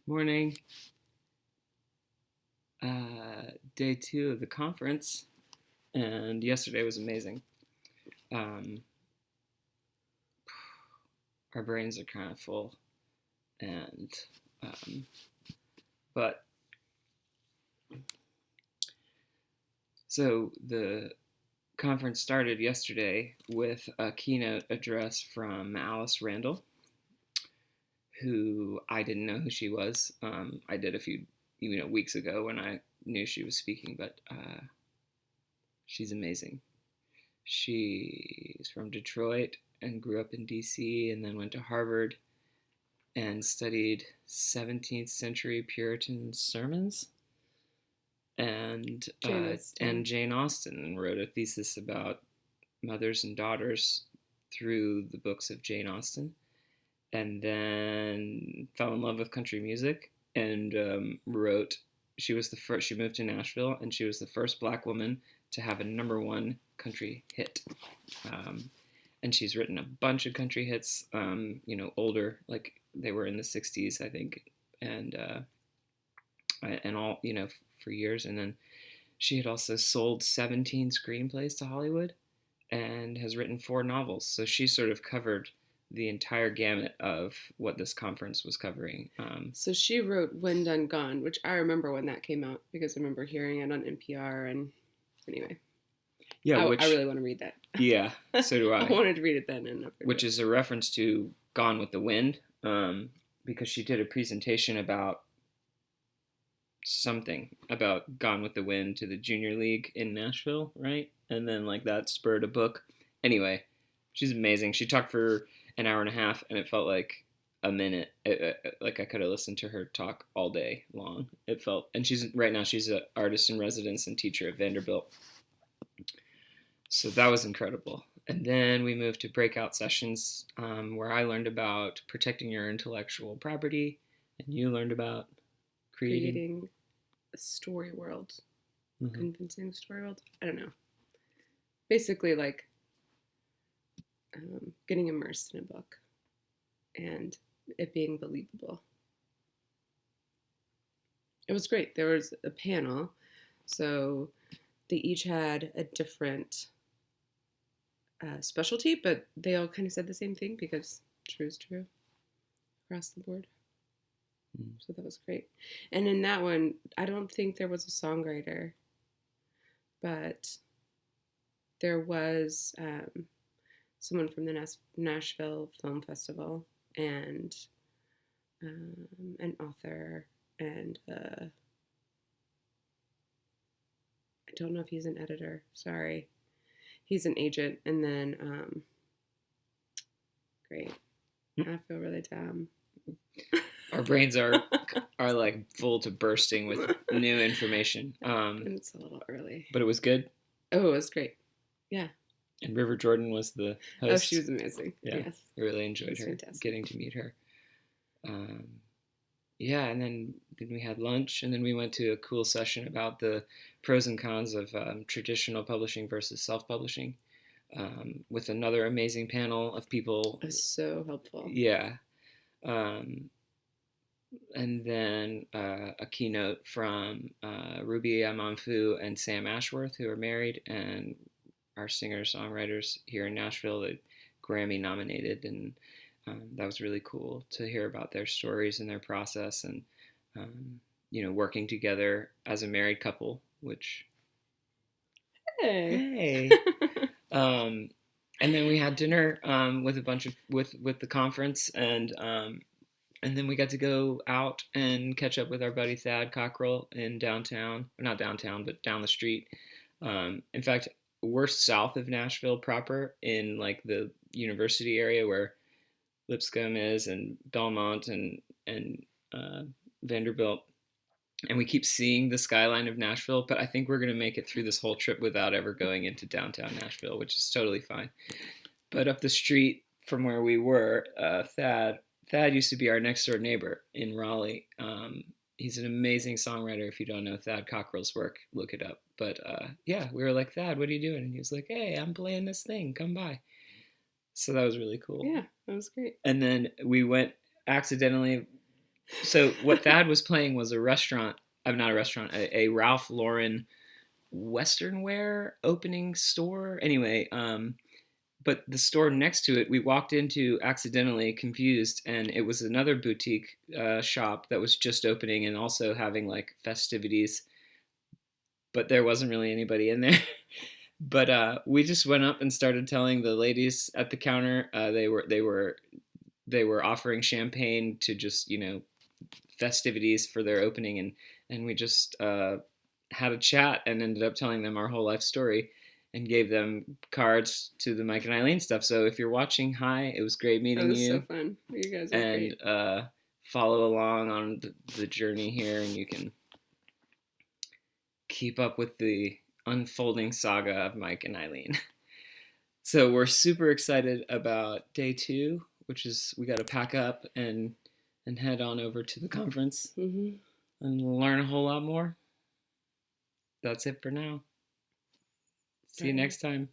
Morning. Day 2 of the conference, and yesterday was amazing. Um, our brains are kind of full, and but so the conference started yesterday with a keynote address from Alice Randall, who I didn't know who she was. I did a few weeks ago when I knew she was speaking, but she's amazing. She's from Detroit and grew up in DC and then went to Harvard and studied 17th century Puritan sermons and Jane Austen, and wrote a thesis about mothers and daughters through the books of Jane Austen, and then fell in love with country music and she moved to Nashville, and she was the first Black woman to have a #1 country hit. And she's written a bunch of country hits, older, like they were in the 60s, I think, and all, for years. And then she had also sold 17 screenplays to Hollywood and has written 4 novels. So she sort of covered the entire gamut of what this conference was covering. So she wrote Lynden Goth, which I remember when that came out because I remember hearing it on NPR. And anyway, yeah, I really want to read that. Yeah, so do I. I wanted to read it then, and which is a reference to Gone with the Wind, because she did a presentation about something about Gone with the Wind to the Junior League in Nashville, right? And then that spurred a book. Anyway, she's amazing. She talked for an hour and a half, and it felt like a minute. Like I could have listened to her talk all day long. It felt, and she's an artist in residence and teacher at Vanderbilt. So that was incredible. And then we moved to breakout sessions, where I learned about protecting your intellectual property, and you learned about creating a story world, convincing story world. I don't know. Basically, getting immersed in a book and it being believable. It was great. There was a panel, so they each had a different specialty, but they all kind of said the same thing because true is true across the board. So that was great. And in that one, I don't think there was a songwriter, but there was someone from the Nashville Film Festival and an author, and I don't know if he's an editor. Sorry. He's an agent. And then, great. I feel really dumb. Our brains are full to bursting with new information. And it's a little early. But it was good? Oh, it was great. Yeah. And River Jordan was the host. Oh, she was amazing. Yeah, yes. I really enjoyed her. Fantastic. Getting to meet her. Yeah, and then we had lunch, and then we went to a cool session about the pros and cons of traditional publishing versus self-publishing, with another amazing panel of people. It was so helpful. Yeah. And then a keynote from Ruby Amanfu and Sam Ashworth, who are married and are singer-songwriters here in Nashville, that Grammy nominated, and that was really cool to hear about their stories and their process, and working together as a married couple, which hey. And then we had dinner with a bunch of with the conference, and then we got to go out and catch up with our buddy Thad Cockrell in downtown. Not downtown, but down the street. In fact, we're south of Nashville proper, in the university area where Lipscomb is, and Belmont and Vanderbilt. And we keep seeing the skyline of Nashville, but I think we're going to make it through this whole trip without ever going into downtown Nashville, which is totally fine. But up the street from where we were, Thad used to be our next door neighbor in Raleigh. He's an amazing songwriter. If you don't know Thad Cockrell's work, look it up. But yeah, we were like, Thad, what are you doing? And he was like, hey, I'm playing this thing. Come by. So that was really cool. Yeah, that was great. And then we went accidentally So what Thad was playing was a restaurant. I'm not a restaurant. A Ralph Lauren Western wear opening store. Anyway, but the store next to it, we walked into accidentally, confused, and it was another boutique shop that was just opening and also having like festivities. But there wasn't really anybody in there. But we just went up and started telling the ladies at the counter. They were offering champagne to just festivities for their opening, and we just had a chat and ended up telling them our whole life story and gave them cards to the Mike and Eileen stuff. So if you're watching, hi, it was great meeting That was you. so fun. You guys are And great. Follow along on the journey here, and you can keep up with the unfolding saga of Mike and Eileen. So we're super excited about day 2, which is we got to pack up and head on over to the conference and learn a whole lot more. That's it for now. See you next time.